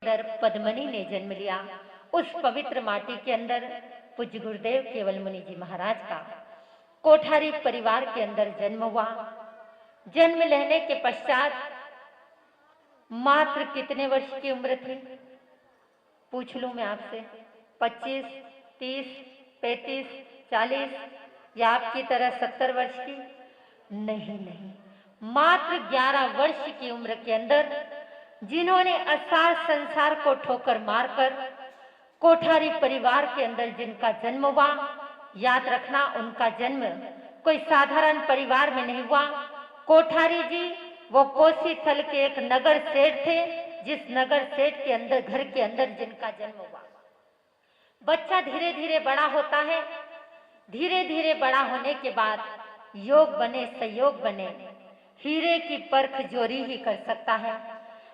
अंदर पद्मनी ने जन्म लिया। उस पवित्र माटी के अंदर पूज्य गुरुदेव केवल मुनि जी महाराज का कोठारी परिवार के अंदर जन्म हुआ। जन्म लेने के पश्चात मात्र कितने वर्ष की उम्र थी? पूछ लूं मैं आपसे, 25, 30, 35, 40 या आपकी तरह 70 वर्ष की? नहीं नहीं, मात्र 11 वर्ष की उम्र के अंदर जिन्होंने असार संसार को ठोकर मारकर कोठारी परिवार के अंदर जिनका जन्म हुआ, याद रखना उनका जन्म कोई साधारण परिवार में नहीं हुआ। कोठारी जी वो कोसी थल के एक नगर सेठ थे, जिस नगर सेठ के अंदर घर के अंदर जिनका जन्म हुआ। बच्चा धीरे धीरे बड़ा होता है, धीरे धीरे बड़ा होने के बाद योग बने संयोग बने, हीरे की परख जोरी ही कर सकता है।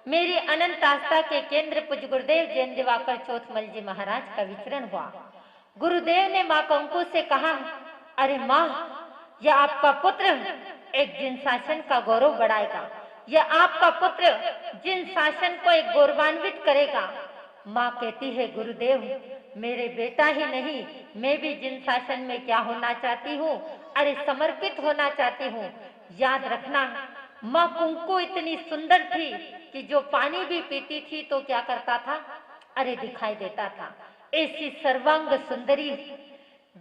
मेरी अनंत आस्था के केंद्र पूज्य गुरुदेव जैन दिवाकर चौथमल जी महाराज का विचरण हुआ। गुरुदेव ने मां कंकु से कहा, अरे मां, यह आपका पुत्र एक जिन शासन का गौरव बढ़ाएगा, यह आपका पुत्र जिन शासन को एक गौरवान्वित करेगा। मां कहती है, गुरुदेव मेरे बेटा ही नहीं, मैं भी जिन शासन में क्या होना चाहती हूँ, अरे समर्पित होना चाहती हूँ। याद रखना, मां कुंकू इतनी सुंदर थी कि जो पानी भी पीती थी तो क्या करता था, अरे दिखाई देता था। ऐसी सर्वांग सुंदरी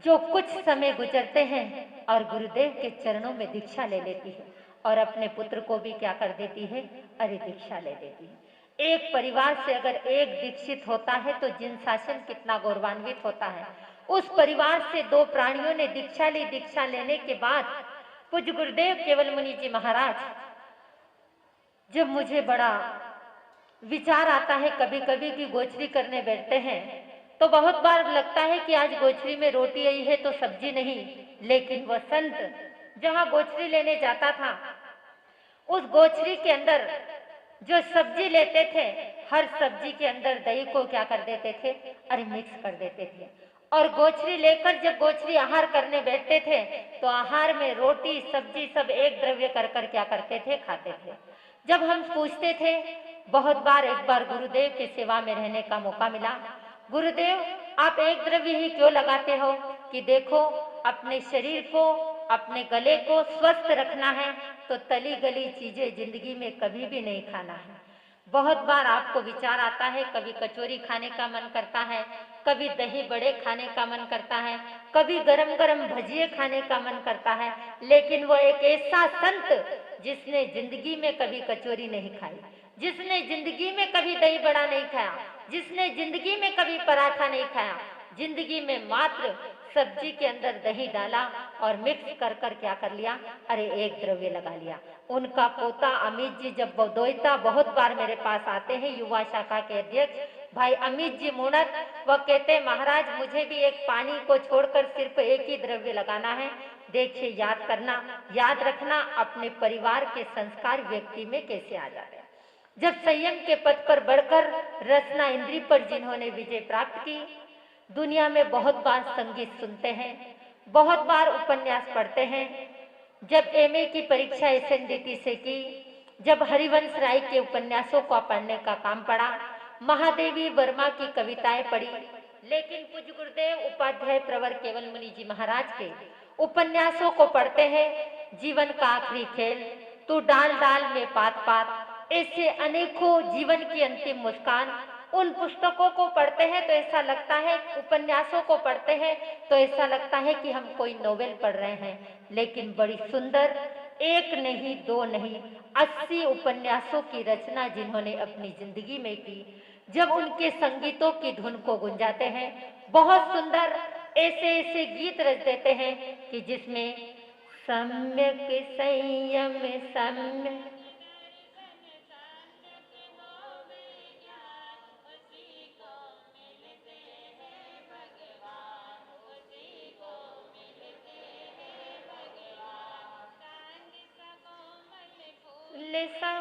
जो कुछ समय गुजरते हैं और गुरुदेव के चरणों में दीक्षा ले लेती है और अपने पुत्र को भी क्या कर देती है, अरे दीक्षा ले देती है। एक परिवार से अगर एक दीक्षित होता है तो जिन शासन कितना गौरवान्वित होता है। उस परिवार से दो प्राणियों ने दीक्षा ली। दीक्षा लेने के बाद पूज्य गुरुदेव केवल मुनि जी महाराज, जब मुझे बड़ा विचार आता है कभी कभी कि गोचरी करने बैठते हैं तो बहुत बार लगता है कि आज गोचरी में रोटी आई है तो सब्जी नहीं, लेकिन वह संत जहां गोचरी लेने जाता था, उस गोचरी के अंदर जो सब्जी लेते थे, हर सब्जी के अंदर दही को क्या कर देते थे, अरे मिक्स कर देते थे। और गोचरी लेकर जब गोचरी आहार करने बैठते थे तो आहार में रोटी सब्जी सब एक द्रव्य कर कर क्या करते थे, खाते थे। जब हम पूछते थे, बहुत बार एक बार गुरुदेव की सेवा में रहने का मौका मिला, गुरुदेव आप एक द्रव्य ही क्यों लगाते हो? कि देखो अपने शरीर को, अपने गले को स्वस्थ रखना है तो तली गली चीजें जिंदगी में कभी भी नहीं खाना है। बहुत बार आपको विचार आता है, कभी कचौरी खाने का मन करता है, कभी दही बड़े खाने का मन करता है, कभी गरम गरम भजिए खाने का मन करता है, लेकिन वो एक ऐसा संत जिसने जिंदगी में कभी कचौरी नहीं खाई, जिसने जिंदगी में कभी दही बड़ा नहीं खाया, जिसने जिंदगी में कभी पराठा नहीं खाया, जिंदगी में मात्र सब्जी के अंदर दही डाला और मिक्स कर कर क्या कर लिया, अरे एक द्रव्य लगा लिया। उनका पोता अमित जी जब बदोईता बहुत बार मेरे पास आते हैं, युवा शाखा के अध्यक्ष भाई अमित जी मुनत, वह कहते हैं महाराज मुझे भी एक पानी को छोड़कर सिर्फ एक ही द्रव्य लगाना है। देखिए, याद करना, याद रखना अपने परिवार के संस्कार व्यक्ति में कैसे आ जा रहे हैं। जब संयम के पथ पर बढ़कर रसना इंद्री पर जिन्होंने विजय प्राप्त की, दुनिया में बहुत बार संगीत सुनते हैं, बहुत बार उपन्यास पढ़ते हैं। जब एमए की परीक्षा एसएनडीटी से की, जब हरिवंश राय के उपन्यासों को पढ़ने का काम पड़ा, महादेवी वर्मा की कविताएं पढ़ी, लेकिन पूज्य गुरुदेव उपाध्याय प्रवर केवल मुनि जी महाराज के उपन्यासों को पढ़ते हैं। जीवन का आखिरी खेल, तू डाल डाल में पात पात, ऐसे अनेकों जीवन की अंतिम मुस्कान, उन पुस्तकों को पढ़ते हैं तो ऐसा लगता है, उपन्यासों को पढ़ते हैं तो ऐसा लगता है कि हम कोई नोवेल पढ़ रहे हैं। लेकिन बड़ी सुंदर, एक नहीं दो नहीं 80 उपन्यासों की रचना जिन्होंने अपनी जिंदगी में की, जब उनके संगीतों की धुन को गुंजाते हैं, बहुत सुंदर ऐसे ऐसे गीत रच देते हैं कि जिसमें सम्यक संयम सम्यक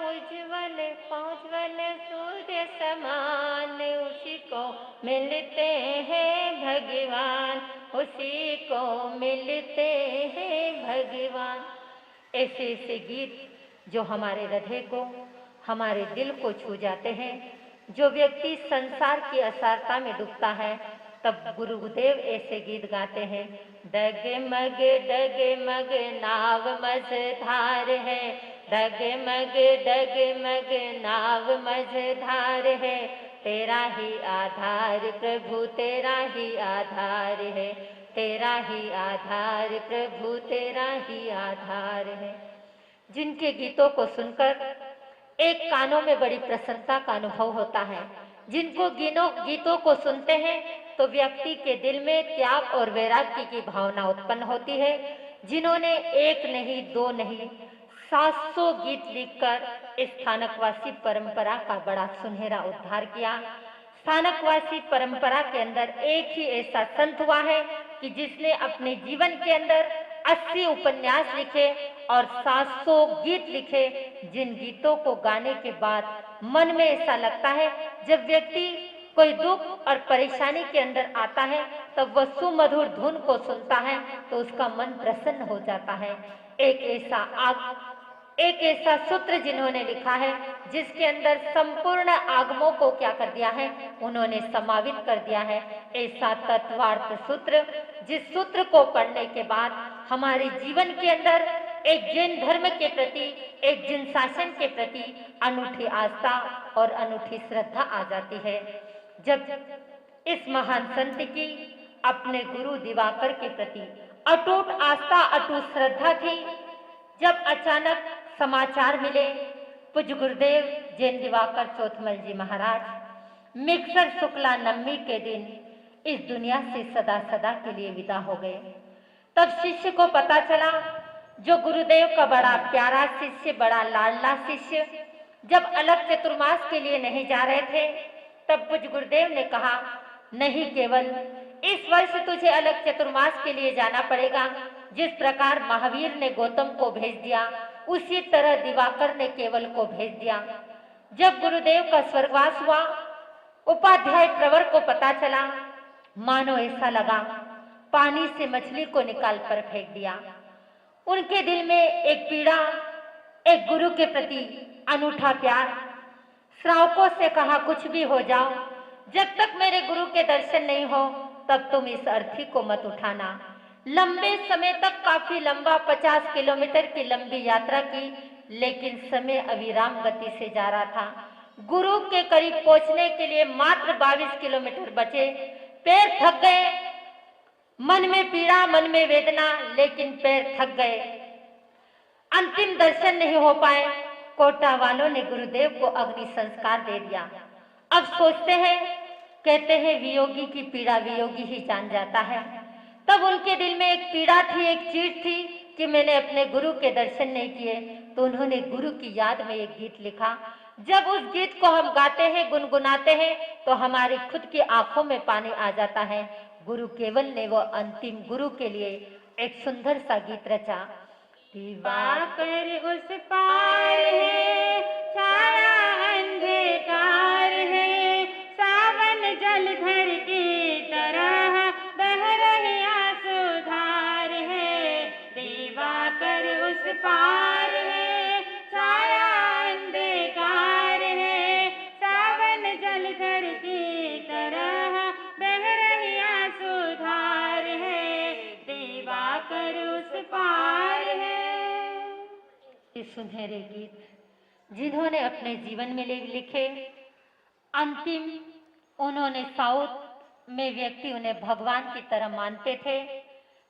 उज्ज्वल पौज्वल सूर्य समान, उसी को मिलते हैं भगवान, उसी को मिलते हैं भगवान। ऐसे ऐसे गीत जो हमारे हृदय को, हमारे दिल को छू जाते हैं। जो व्यक्ति संसार की असारता में डूबता है, तब गुरुदेव ऐसे गीत गाते हैं, डगे मग नाव मझधार है, डगे मग नाव मझधार है, तेरा ही आधार प्रभु तेरा ही आधार है, तेरा ही आधार प्रभु तेरा ही आधार है। जिनके गीतों को सुनकर एक कानों में बड़ी प्रसन्नता का अनुभव होता है, जिनको गीतों को सुनते हैं तो व्यक्ति के दिल में त्याग और वैराग्य की भावना उत्पन्न होती है। जिन्होंने एक नहीं दो नहीं 700 गीत लिखकर इस स्थानकवासी परंपरा का बड़ा सुनहरा उद्धार किया। स्थानकवासी परंपरा के अंदर एक ही ऐसा संत हुआ है कि जिसने अपने जीवन के अंदर 80 उपन्यास लिखे और 700 गीत लिखे, जिन गीतों को गाने के बाद मन में ऐसा लगता है, जब व्यक्ति कोई दुख और परेशानी के अंदर आता है तब वह सुमधुर धुन को सुनता है तो उसका मन प्रसन्न हो जाता है। एक ऐसा सूत्र जिन्होंने लिखा है जिसके अंदर संपूर्ण आगमों को क्या कर दिया है, उन्होंने समावित कर दिया है। ऐसा तत्वार्थ सूत्र, जिस सूत्र को पढ़ने के बाद हमारे जीवन के अंदर एक जैन धर्म के प्रति, एक जिन शासन के प्रति अनूठी आस्था और अनूठी श्रद्धा आ जाती है। जब इस महान संत की अपने गुरु दिवाकर के प्रति अटूट आस्था, अटूट श्रद्धा थी, जब अचानक समाचार मिले पूज्य गुरुदेव जैन दिवाकर चौथमल जी महाराज मिक्सर शुक्ला नवमी के दिन इस दुनिया से सदा सदा के लिए विदा हो गए, तब शिष्य को पता चला, जो गुरुदेव का बड़ा प्यारा शिष्य, बड़ा लाडला शिष्य, जब अलग चतुर्मास के लिए नहीं जा रहे थे, तब पूज्य गुरुदेव ने कहा, नहीं केवल इस वर्ष तुझे अलग चतुर्मास के लिए जाना पड़ेगा। जिस प्रकार महावीर ने गौतम को भेज दिया, उसी तरह दिवाकर ने केवल को भेज दिया। जब गुरुदेव का स्वर्गवास हुआ, उपाध्याय प्रवर को पता चला, मानो ऐसा लगा पानी से मछली को निकाल कर फेंक दिया। उनके दिल में एक पीड़ा, एक गुरु के प्रति अनूठा प्यार। श्रावकों से कहा, कुछ भी हो जाओ, जब तक मेरे गुरु के दर्शन नहीं हो तब तुम इस अर्थी को मत उठाना। लंबे समय तक, काफी लंबा 50 किलोमीटर की लंबी यात्रा की, लेकिन समय अविराम गति से जा रहा था। गुरु के करीब पहुंचने के लिए मात्र 22 किलोमीटर बचे। पैर थक गए, मन में पीड़ा, मन में वेदना, लेकिन पैर थक गए, अंतिम दर्शन नहीं हो पाए। कोटा वालों ने गुरुदेव को अग्नि संस्कार दे दिया। अब सोचते हैं, कहते हैं वियोगी की पीड़ा वियोगी ही जान जाता है। तब उनके दिल में एक पीड़ा थी, एक चीज थी कि मैंने अपने गुरु के दर्शन नहीं किए, तो उन्होंने गुरु की याद में एक गीत लिखा। जब उस गीत को हम गाते हैं, गुनगुनाते हैं, तो हमारी खुद की आंखों में पानी आ जाता है। गुरु केवल ने वो अंतिम गुरु के लिए एक सुंदर सा गीत रचा। दिवाकर उस पार है, छाया अंधकार है, सावन जलधर की तरह बह रही आंसूधार है। दिवाकर उस पार है, छाया अंधकार है, सावन जलधर की तरह बह रही आंसूधार है। दिवाकर उस पार है। सुनहरे गीत जिन्होंने अपने जीवन में लिखे, अंतिम उन्होंने साउथ में व्यक्ति उन्हें भगवान की तरह मानते थे।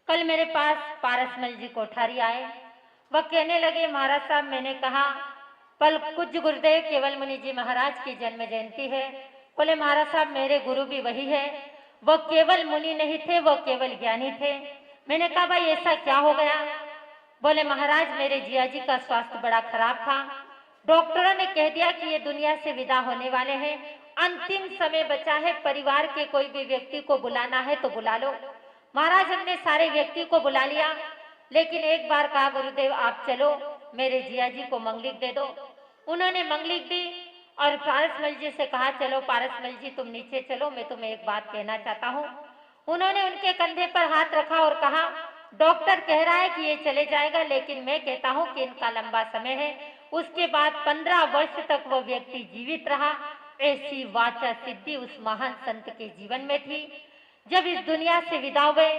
कल मेरे पास पारसमल जी कोठारी आए, वह कहने लगे, महाराज साहब, मैंने कहा कल पूज्य गुरुदेव केवल मुनि जी महाराज की जन्म जयंती है। बोले, महाराज साहब, मेरे गुरु भी वही है, वह केवल मुनि नहीं थे, वह केवल ज्ञानी थे। मैंने कहा, भाई ऐसा क्या हो गया? बोले, महाराज, मेरे जिया जी का स्वास्थ्य बड़ा खराब था, डॉक्टरों ने कह दिया कि ये दुनिया से विदा होने वाले हैं, अंतिम समय बचा है, परिवार के कोई भी व्यक्ति को बुलाना है तो बुला लो। महाराज, हमने सारे व्यक्ति को बुला लिया, लेकिन एक बार कहा, गुरुदेव आप चलो, मेरे जिया जी को मंगलिक दे दो। उन्होंने मंगलिक दी और पारसमल जी से कहा, चलो पारसमल जी तुम नीचे चलो, मैं तुम्हें एक बात कहना चाहता हूँ। उन्होंने उनके कंधे पर हाथ रखा और कहा, डॉक्टर कह रहा है कि ये चले जाएगा, लेकिन मैं कहता हूँ कि इनका लंबा समय है। उसके बाद 15 वर्ष तक वो व्यक्ति जीवित रहा। ऐसी वाचा सिद्धि उस महान संत के जीवन में थी। जब इस दुनिया से विदा हुए,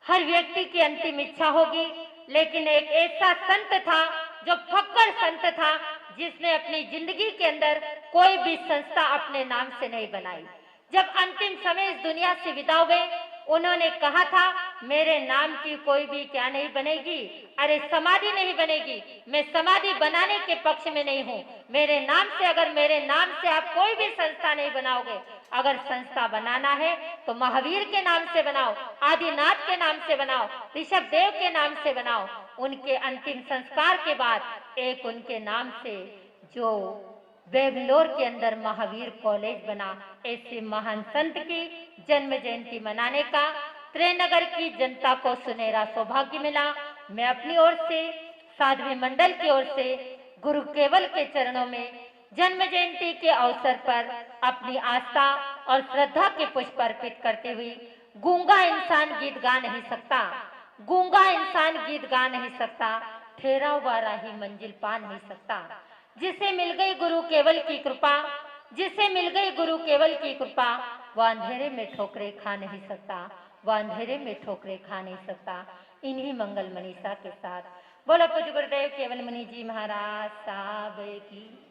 हर व्यक्ति की अंतिम इच्छा होगी, लेकिन एक ऐसा संत था जो फक्कड़ संत था, जिसने अपनी जिंदगी के अंदर कोई भी संस्था अपने नाम से नहीं बनाई। जब अंतिम समय इस दुनिया से विदा हुए, उन्होंने कहा था, मेरे नाम की कोई भी क्या नहीं बनेगी, अरे समाधि नहीं बनेगी, मैं समाधि बनाने के पक्ष में नहीं हूँ। मेरे नाम से, अगर मेरे नाम से आप कोई भी संस्था नहीं बनाओगे, अगर संस्था बनाना है तो महावीर के नाम से बनाओ, आदिनाथ के नाम से बनाओ, ऋषभ देव के नाम से बनाओ। उनके अंतिम संस्कार के बाद एक उनके नाम से जो बेंगलोर के अंदर महावीर कॉलेज बना। ऐसे महान संत की जन्म जयंती मनाने का त्रिनगर की जनता को सुनहरा सौभाग्य मिला। मैं अपनी ओर से, साध्वी मंडल की ओर से गुरु केवल के चरणों में जन्म जयंती के अवसर पर अपनी आस्था और श्रद्धा के पुष्प अर्पित करते हुए, गूंगा इंसान गीत गा नहीं सकता, गूंगा इंसान गीत गा नहीं सकता, ठहरा हुआ राही मंजिल पा नहीं सकता। जिसे मिल गई गुरु केवल की कृपा, जिसे मिल गई गुरु केवल की कृपा, वह अंधेरे में ठोकरे खा नहीं सकता, वह अंधेरे में ठोकरे खा नहीं सकता। इन्हीं मंगल मनीषा के साथ बोलो पूज्य गुरुदेव केवल मुनि जी महाराज साहब की।